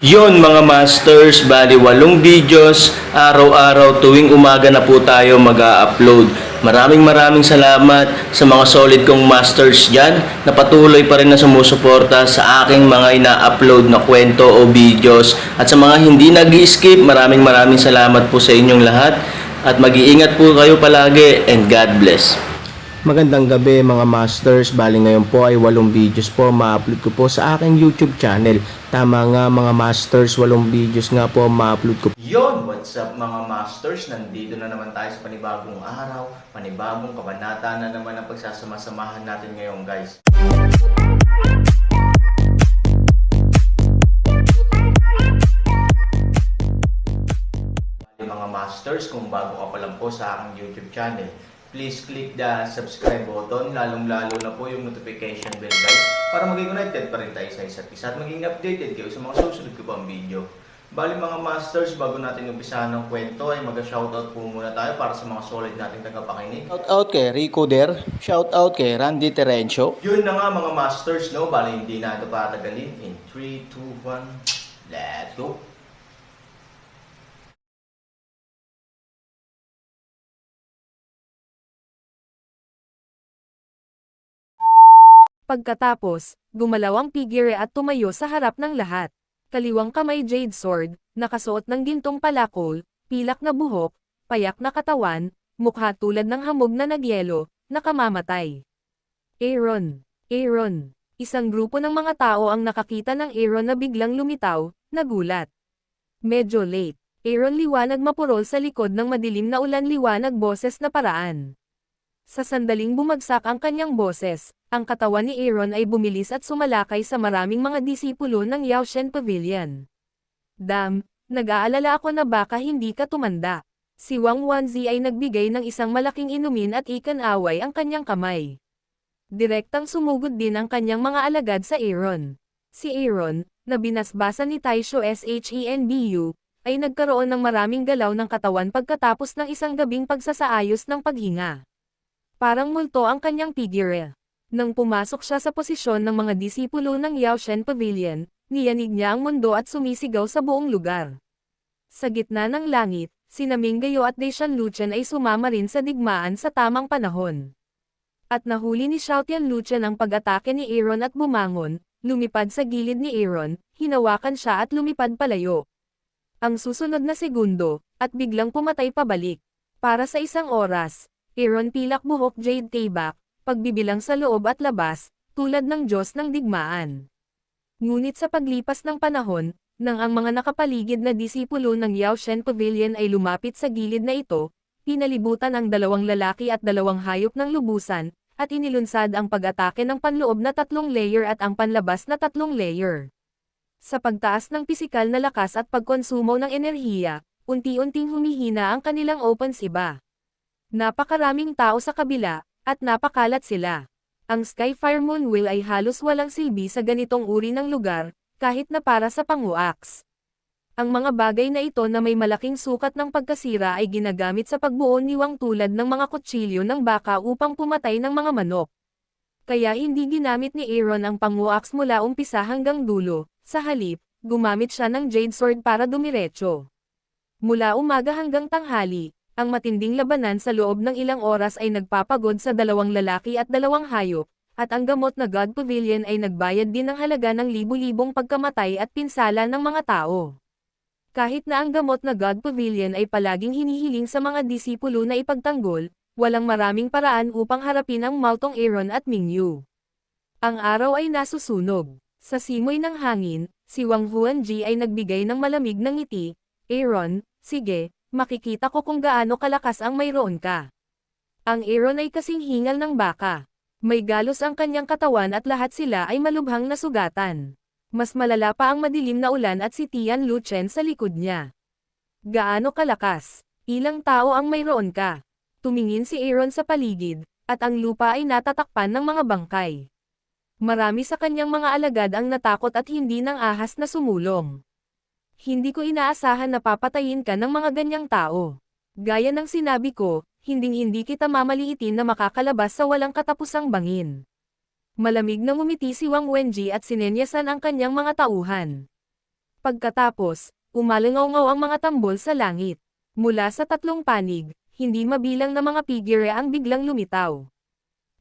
Yon mga masters, bali 8 videos, araw-araw tuwing umaga na po tayo mag-a-upload. Maraming salamat sa mga solid kong masters dyan na patuloy pa rin na sumusuporta sa aking mga ina-upload na kwento o videos. At sa mga hindi nag-skip, maraming salamat po sa inyong lahat. At mag-iingat po kayo palagi and God bless. Magandang gabi mga masters, bali ngayon po ay 8 videos po ma-upload ko po sa aking YouTube channel. Tama nga mga masters, 8 videos nga po ma-upload ko. Yon, what's up mga masters? Nandito na naman tayo sa panibagong araw, panibagong kabanata na naman ang pagsasama-samahan natin ngayon guys. Mga masters, kung bago ka pa lang po sa aking YouTube channel, please click the subscribe button, lalong-lalo na po yung notification bell guys, para maging connected pa rin tayo sa isa't isa at maging updated kayo sa mga susunod ko pang video. Bali mga masters, bago natin umpisahan ng kwento ay mag-shoutout po muna tayo para sa mga solid nating tagapakinig. Shoutout kay Rico Der, shoutout kay Randy Terencio. Yun na nga mga masters, no? Bali hindi na ito patagalin. In 3, 2, 1, let's go! Pagkatapos, gumalaw ang figure at tumayo sa harap ng lahat. Kaliwang kamay jade sword, nakasuot ng gintong palakol, pilak na buhok, payak na katawan, mukha tulad ng hamog na nagyelo, nakamamatay. Aaron. Isang grupo ng mga tao ang nakakita ng Aaron na biglang lumitaw, nagulat. Medyo late. Aaron liwanag mapurol sa likod ng madilim na ulan liwanag boses na paraan. Sa sandaling bumagsak ang kanyang boses, ang katawan ni Aaron ay bumilis at sumalakay sa maraming mga disipulo ng Yaoshen Pavilion. Dam, nag-aalala ako na baka hindi ka tumanda. Si Wang Wanzi ay nagbigay ng isang malaking inumin at ikan-away ang kanyang kamay. Direktang sumugod din ang kanyang mga alagad sa Aaron. Si Aaron, na binasbasan ni Taisho Shenbu, ay nagkaroon ng maraming galaw ng katawan pagkatapos ng isang gabing pagsasaayos ng paghinga. Parang multo ang kanyang figure. Nang pumasok siya sa posisyon ng mga disipulo ng Yaoshen Pavilion, niyanig niya ang mundo at sumisigaw sa buong lugar. Sa gitna ng langit, sina Minggayo at Deishan Luchen ay sumama rin sa digmaan sa tamang panahon. At nahuli ni Xiaotian Luchen ang pag-atake ni Aaron at bumangon, lumipad sa gilid ni Aaron, hinawakan siya at lumipad palayo. Ang susunod na segundo, at biglang pumatay pabalik. Para sa isang oras, Aaron pilak buhok jade tibak, pagbibilang sa loob at labas, tulad ng Diyos ng digmaan. Ngunit sa paglipas ng panahon, nang ang mga nakapaligid na disipulo ng Yaoshen Pavilion ay lumapit sa gilid na ito, pinalibutan ang 2 lalaki at 2 hayop ng lubusan, at inilunsad ang pag-atake ng panloob na 3 layer at ang panlabas na 3 layer. Sa pagtaas ng pisikal na lakas at pagkonsumo ng enerhiya, unti-unting humihina ang kanilang opensiba. Napakaraming tao sa kabila, at napakalat sila. Ang Skyfire Moon Wheel ay halos walang silbi sa ganitong uri ng lugar, kahit na para sa panguaks. Ang mga bagay na ito na may malaking sukat ng pagkasira ay ginagamit sa pagbuo ni Wang tulad ng mga kutsilyo ng baka upang pumatay ng mga manok. Kaya hindi ginamit ni Aaron ang panguaks mula umpisa hanggang dulo, sa halip, gumamit siya ng Jade Sword para dumiretso. Mula umaga hanggang tanghali, ang matinding labanan sa loob ng ilang oras ay nagpapagod sa 2 lalaki at 2 hayop, at ang gamot na God Pavilion ay nagbayad din ng halaga ng libu-libong pagkamatay at pinsala ng mga tao. Kahit na ang gamot na God Pavilion ay palaging hinihiling sa mga disipulo na ipagtanggol, walang maraming paraan upang harapin ang Maltong Aaron at Mingyu. Ang araw ay nasusunog. Sa simoy ng hangin, si Wang Huanji ay nagbigay ng malamig na ngiti. Aaron, sige, makikita ko kung gaano kalakas ang mayroon ka. Ang Aaron ay kasing hingal ng baka. May galos ang kanyang katawan at lahat sila ay malubhang nasugatan. Mas malala pa ang madilim na ulan at si Tian Luchen sa likod niya. Gaano kalakas? Ilang tao ang mayroon ka? Tumingin si Aaron sa paligid, at ang lupa ay natatakpan ng mga bangkay. Marami sa kanyang mga alagad ang natakot at hindi nang ahas na sumulong. Hindi ko inaasahan na papatayin ka ng mga ganyang tao. Gaya ng sinabi ko, hinding-hindi kita mamaliitin na makakalabas sa walang katapusang bangin. Malamig na ngumiti si Wang Wenji at sinenyasan ang kanyang mga tauhan. Pagkatapos, umalangaw ang mga tambol sa langit. Mula sa tatlong panig, hindi mabilang na mga figure ang biglang lumitaw.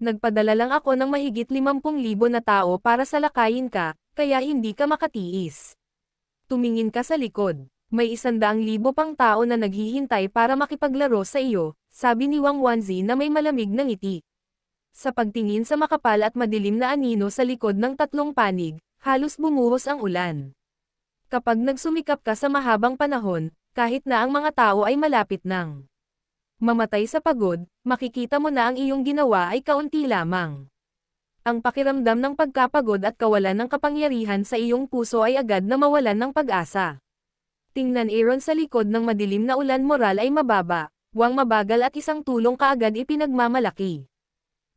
Nagpadala lang ako ng mahigit 50,000 na tao para salakayin ka, kaya hindi ka makatiis. Tumingin ka sa likod. May 100,000 pang tao na naghihintay para makipaglaro sa iyo, sabi ni Wang Wanzi na may malamig na ngiti. Sa pagtingin sa makapal at madilim na anino sa likod ng tatlong panig, halos bumuhos ang ulan. Kapag nagsumikap ka sa mahabang panahon, kahit na ang mga tao ay malapit nang mamatay sa pagod, makikita mo na ang iyong ginawa ay kaunti lamang. Ang pakiramdam ng pagkapagod at kawalan ng kapangyarihan sa iyong puso ay agad na mawalan ng pag-asa. Tingnan Aaron sa likod ng madilim na ulan, moral ay mababa, wang mabagal at isang tulong kaagad ipinagmamalaki.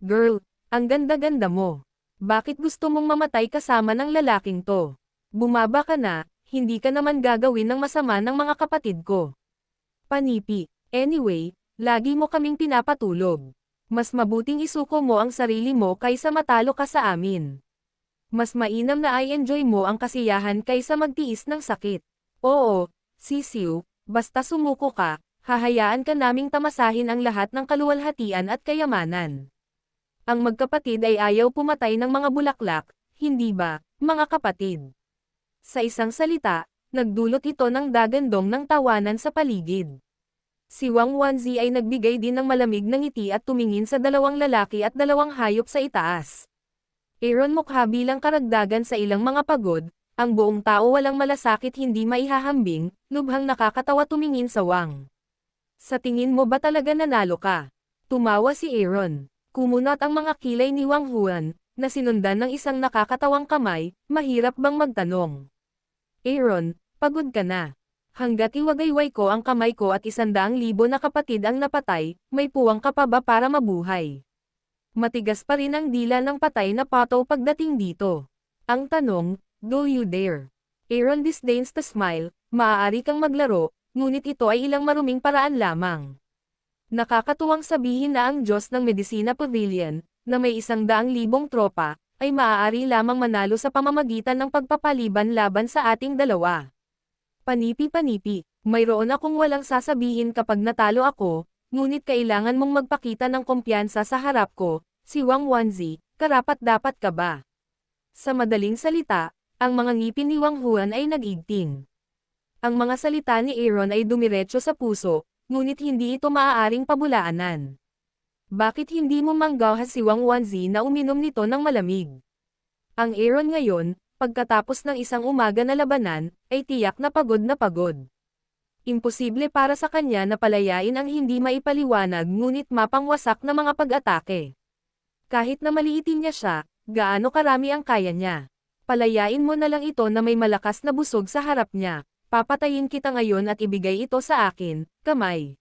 Girl, ang ganda-ganda mo. Bakit gusto mong mamatay kasama ng lalaking to? Bumaba ka na, hindi ka naman gagawin ng masama ng mga kapatid ko. Panipi, anyway, lagi mo kaming pinapatulog. Mas mabuting isuko mo ang sarili mo kaysa matalo ka sa amin. Mas mainam na i-enjoy mo ang kasiyahan kaysa magtiis ng sakit. Oo, sisiw, basta sumuko ka, hahayaan ka naming tamasahin ang lahat ng kaluwalhatian at kayamanan. Ang magkapatid ay ayaw pumatay ng mga bulaklak, hindi ba, mga kapatid? Sa isang salita, nagdulot ito ng dagandong ng tawanan sa paligid. Si Wang Wanzi ay nagbigay din ng malamig na ngiti at tumingin sa dalawang lalaki at dalawang hayop sa itaas. Aaron, mukha bilang karagdagan sa ilang mga pagod, ang buong tao walang malasakit hindi maihahambing, lubhang nakakatawa tumingin sa Wang. Sa tingin mo ba talaga nanalo ka? Tumawa si Aaron. Kumunot ang mga kilay ni Wang Huan, na sinundan ng isang nakakatawang kamay, mahirap bang magtanong? Aaron, pagod ka na. Hanggat iwagayway ko ang kamay ko at 100,000 na kapatid ang napatay, may puwang ka pa ba para mabuhay? Matigas pa rin ang dila ng patay na pato pagdating dito. Ang tanong, do you dare? Aaron disdains to smile, maaari kang maglaro, ngunit ito ay ilang maruming paraan lamang. Nakakatuwang sabihin na ang Diyos ng Medicina Pavilion, na may 100,000 tropa, ay maaari lamang manalo sa pamamagitan ng pagpapaliban laban sa ating dalawa. Panipi-panipi, mayroon akong walang sasabihin kapag natalo ako, ngunit kailangan mong magpakita ng kumpiyansa sa harap ko, si Wang Wanzi, karapat-dapat ka ba? Sa madaling salita, ang mga ngipin ni Wang Huan ay nag-igting. Ang mga salita ni Aaron ay dumiretso sa puso, ngunit hindi ito maaaring pabulaanan. Bakit hindi mo manggawhas si Wang Wanzi na uminom nito ng malamig? Ang Aaron ngayon, pagkatapos ng isang umaga na labanan, ay tiyak na pagod na pagod. Imposible para sa kanya na palayain ang hindi maipaliwanag ngunit mapangwasak na mga pag-atake. Kahit na maliitin niya siya, gaano karami ang kaya niya. Palayain mo na lang ito na may malakas na busog sa harap niya. Papatayin kita ngayon at ibigay ito sa akin, kamay.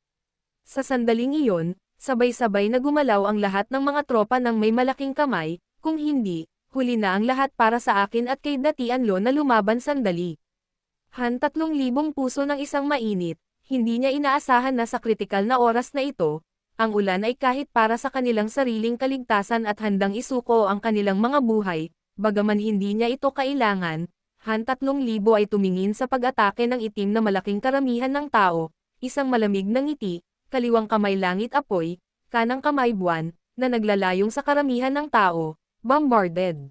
Sa sandaling iyon, sabay-sabay na gumalaw ang lahat ng mga tropa ng may malaking kamay, kung hindi, huli na ang lahat para sa akin at kay Datianlo na lumaban sandali. 3,000 puso ng isang mainit, hindi niya inaasahan na sa kritikal na oras na ito, ang ulan ay kahit para sa kanilang sariling kaligtasan at handang isuko ang kanilang mga buhay, bagaman hindi niya ito kailangan. 3,000 ay tumingin sa pag-atake ng itim na malaking karamihan ng tao, isang malamig na ngiti, kaliwang kamay langit apoy, kanang kamay buwan, na naglalayong sa karamihan ng tao, bombarded.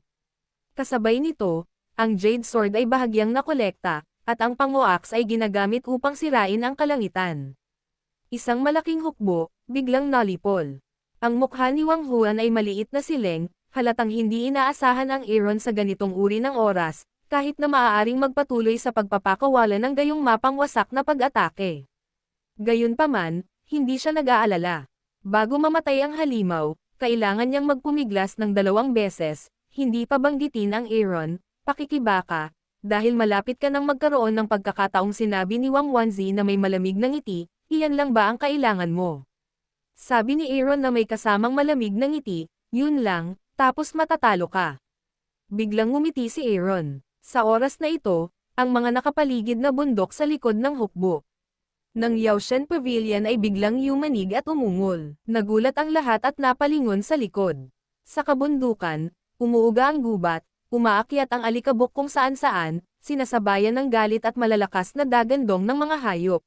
Kasabay nito, ang Jade Sword ay bahagyang nakolekta, at ang Pango-Axe ay ginagamit upang sirain ang kalangitan. Isang malaking hukbo, biglang nalipol. Ang mukha ni Wang Huan ay maliit na sileng, halatang hindi inaasahan ang Aaron sa ganitong uri ng oras, kahit na maaaring magpatuloy sa pagpapakawala ng gayong mapangwasak na pag-atake. Gayunpaman, hindi siya nag-aalala. Bago mamatay ang halimaw, kailangan niyang magpumiglas ng 2 beses, hindi pa banggitin ang Aaron, pakikibaka, dahil malapit ka nang magkaroon ng pagkakataong sinabi ni Wang Wanzi na may malamig na ngiti, iyan lang ba ang kailangan mo? Sabi ni Aaron na may kasamang malamig na ngiti, yun lang, tapos matatalo ka. Biglang ngumiti si Aaron. Sa oras na ito, ang mga nakapaligid na bundok sa likod ng hukbo ng Yaoshen Pavilion ay biglang yumanig at umungol. Nagulat ang lahat at napalingon sa likod. Sa kabundukan, umuuga ang gubat, umaakyat ang alikabok kung saan-saan, sinasabayan ng galit at malalakas na dagandong ng mga hayop.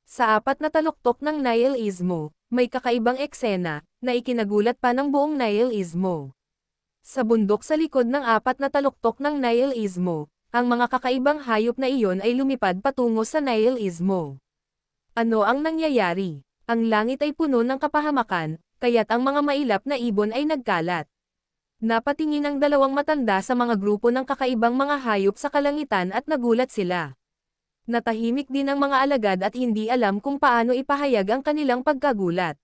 Sa apat na taluktok ng Nile Istmo, may kakaibang eksena, na ikinagulat pa ng buong Nile Istmo. Sa bundok sa likod ng apat na taluktok ng Nile Istmo, ang mga kakaibang hayop na iyon ay lumipad patungo sa Nile Istmo. Ano ang nangyayari? Ang langit ay puno ng kapahamakan, kaya't ang mga mailap na ibon ay nagkalat. Napatingin ang dalawang matanda sa mga grupo ng kakaibang mga hayop sa kalangitan at nagulat sila. Natahimik din ang mga alagad at hindi alam kung paano ipahayag ang kanilang pagkagulat.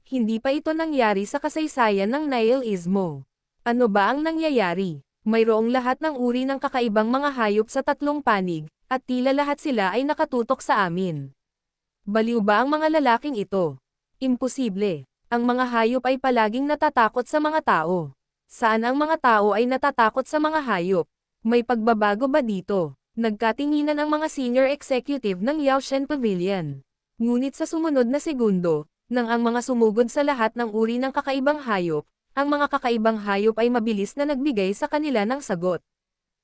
Hindi pa ito nangyari sa kasaysayan ng Nile Istmo. Ano ba ang nangyayari? Mayroong lahat ng uri ng kakaibang mga hayop sa tatlong panig, at tila lahat sila ay nakatutok sa amin. Baliw ba ang mga lalaking ito? Imposible. Ang mga hayop ay palaging natatakot sa mga tao. Saan ang mga tao ay natatakot sa mga hayop? May pagbabago ba dito? Nagkatinginan ang mga senior executive ng Yaoshen Pavilion. Ngunit sa sumunod na segundo, nang ang mga sumugod sa lahat ng uri ng kakaibang hayop, ang mga kakaibang hayop ay mabilis na nagbigay sa kanila ng sagot.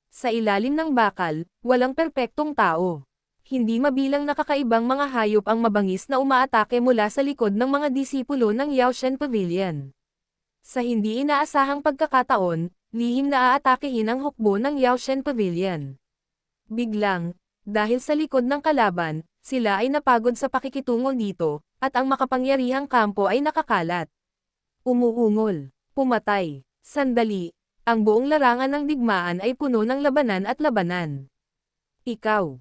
Sa ilalim ng bakal, walang perpektong tao. Hindi mabilang na kakaibang mga hayop ang mabangis na umaatake mula sa likod ng mga disipulo ng Yaoshen Pavilion. Sa hindi inaasahang pagkakataon, lihim na aatakehin ang hukbo ng Yaoshen Pavilion. Biglang, dahil sa likod ng kalaban, sila ay napagod sa pakikitungo dito, at ang makapangyarihang kampo ay nakakalat. Umuungol, pumatay, sandali, ang buong larangan ng digmaan ay puno ng labanan at labanan. Ikaw,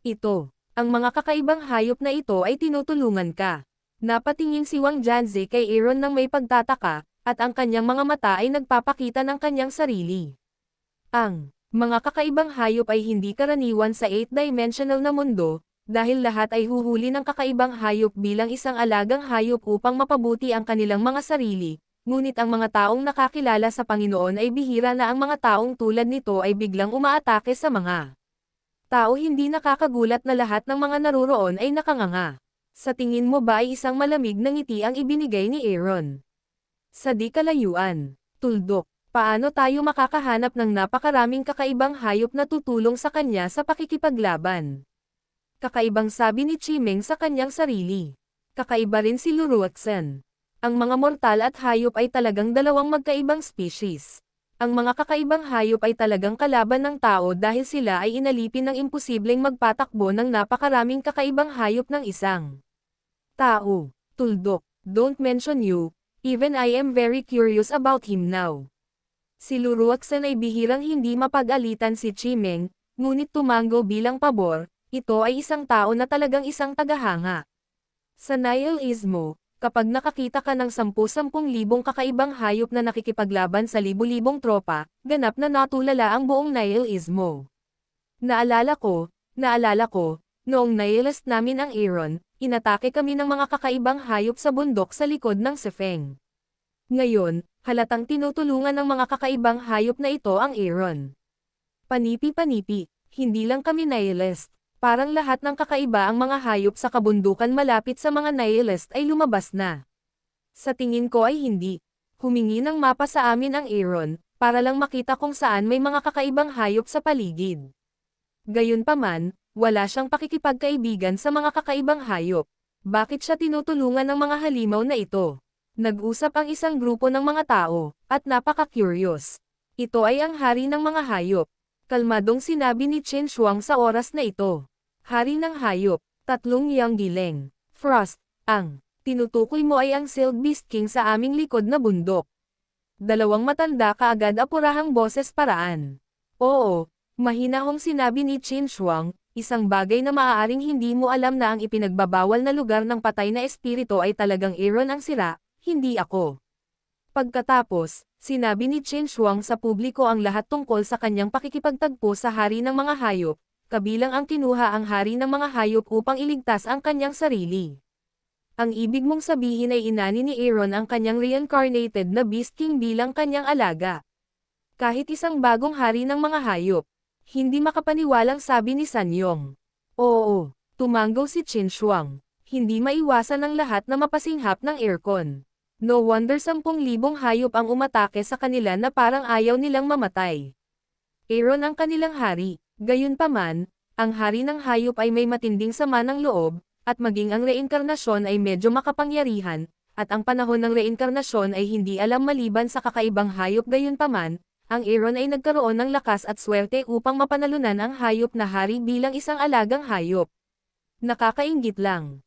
ito, ang mga kakaibang hayop na ito ay tinutulungan ka. Napatingin si Wang Jianzi kay Aaron ng may pagtataka, at ang kanyang mga mata ay nagpapakita ng kanyang sarili. Ang mga kakaibang hayop ay hindi karaniwan sa 8-dimensional na mundo, dahil lahat ay huhuli ng kakaibang hayop bilang isang alagang hayop upang mapabuti ang kanilang mga sarili, ngunit ang mga taong nakakilala sa Panginoon ay bihira na ang mga taong tulad nito ay biglang umaatake sa mga tao. Hindi nakakagulat na lahat ng mga naruroon ay nakanganga. Sa tingin mo ba ay isang malamig na ngiti ang ibinigay ni Aaron? Sa di kalayuan, tuldok, paano tayo makakahanap ng napakaraming kakaibang hayop na tutulong sa kanya sa pakikipaglaban? Kakaibang sabi ni Chimeng sa kanyang sarili. Kakaiba rin si Luruaksen. Ang mga mortal at hayop ay talagang dalawang magkaibang species. Ang mga kakaibang hayop ay talagang kalaban ng tao dahil sila ay inalipin ng imposibleng magpatakbo ng napakaraming kakaibang hayop ng isang tao. Tuldok, don't mention you, even I am very curious about him now. Si Luruaksen ay bihirang hindi mapag-alitan si Chimeng, ngunit tumango bilang pabor, ito ay isang tao na talagang isang tagahanga. Sa Nile Istmo, kapag nakakita ka ng 10,000 kakaibang hayop na nakikipaglaban sa libu-libong tropa, ganap na natulala ang buong Nile Istmo. Naalala ko, noong nailast namin ang Aaron, inatake kami ng mga kakaibang hayop sa bundok sa likod ng Sefeng. Ngayon, halatang tinutulungan ng mga kakaibang hayop na ito ang Aaron. Panipi-panipi, hindi lang kami nihilist. Parang lahat ng kakaiba ang mga hayop sa kabundukan malapit sa mga nihilist ay lumabas na. Sa tingin ko ay hindi. Humingi ng mapa sa amin ang Aaron, para lang makita kung saan may mga kakaibang hayop sa paligid. Gayunpaman, wala siyang pakikipagkaibigan sa mga kakaibang hayop. Bakit siya tinutulungan ng mga halimaw na ito? Nag-usap ang isang grupo ng mga tao, at napaka-curious. Ito ay ang hari ng mga hayop. Kalmadong sinabi ni Chen Shuang sa oras na ito. Hari ng hayop, 3 yang gileng. Frost, ang tinutukoy mo ay ang Silk Beast King sa aming likod na bundok. 2 matanda kaagad apurahang boses paraan. Oo, mahinahong sinabi ni Chen Shuang, isang bagay na maaaring hindi mo alam na ang ipinagbabawal na lugar ng patay na espiritu ay talagang Aaron ang sira, hindi ako. Pagkatapos, sinabi ni Chen Shuang sa publiko ang lahat tungkol sa kanyang pakikipagtagpo sa hari ng mga hayop, kabilang ang kinuha ang hari ng mga hayop upang iligtas ang kanyang sarili. Ang ibig mong sabihin ay inani ni Aaron ang kanyang reincarnated na Beast King bilang kanyang alaga. Kahit isang bagong hari ng mga hayop. Hindi makapaniwalang sabi ni Sanyong. Oo, tumango si Chen Shuang. Hindi maiwasan ng lahat na mapasinghap ng aircon. No wonder 10,000 hayop ang umatake sa kanila na parang ayaw nilang mamatay. Aaron ang kanilang hari. Gayunpaman, ang hari ng hayop ay may matinding sama ng loob, at maging ang reinkarnasyon ay medyo makapangyarihan, at ang panahon ng reinkarnasyon ay hindi alam maliban sa kakaibang hayop. Gayunpaman, ang Aaron ay nagkaroon ng lakas at swerte upang mapanalunan ang hayop na hari bilang isang alagang hayop. Nakakainggit lang.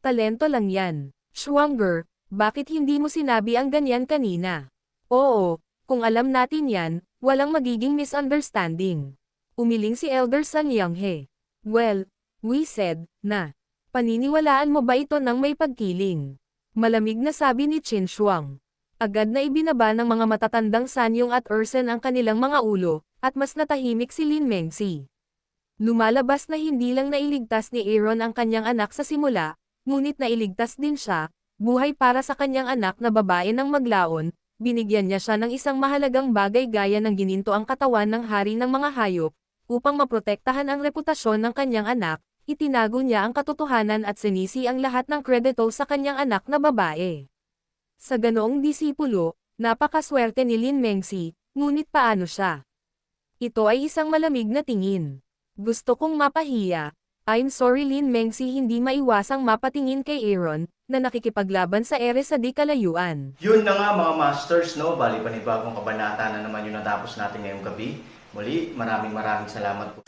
Talento lang yan. Schwanger, bakit hindi mo sinabi ang ganyan kanina? Oo, kung alam natin yan, walang magiging misunderstanding. Umiling si Elder Sun Younghe. Well, we said, na. Paniniwalaan mo ba ito ng may pagkiling? Malamig na sabi ni Qin Shuang. Agad na ibinaba ng mga matatandang Sanyong at Ursen ang kanilang mga ulo, at mas natahimik si Lin Mengzi. Lumalabas na hindi lang nailigtas ni Aaron ang kanyang anak sa simula, ngunit nailigtas din siya, buhay para sa kanyang anak na babae ng maglaon, binigyan niya siya ng isang mahalagang bagay gaya ng gininto ang katawan ng hari ng mga hayop, upang maprotektahan ang reputasyon ng kanyang anak, itinago niya ang katotohanan at sinisi ang lahat ng kredito sa kanyang anak na babae. Sa ganoong disipulo, napakaswerte ni Lin Mengzi, ngunit paano siya? Ito ay isang malamig na tingin. Gusto kong mapahiya. I'm sorry Lin Mengzi, hindi maiwasang mapatingin kay Aaron, na nakikipaglaban sa ere sa di kalayuan. Yun na nga mga masters, no? Bali panibagong kabanata na naman yung natapos natin ngayong gabi. Muli, maraming salamat po.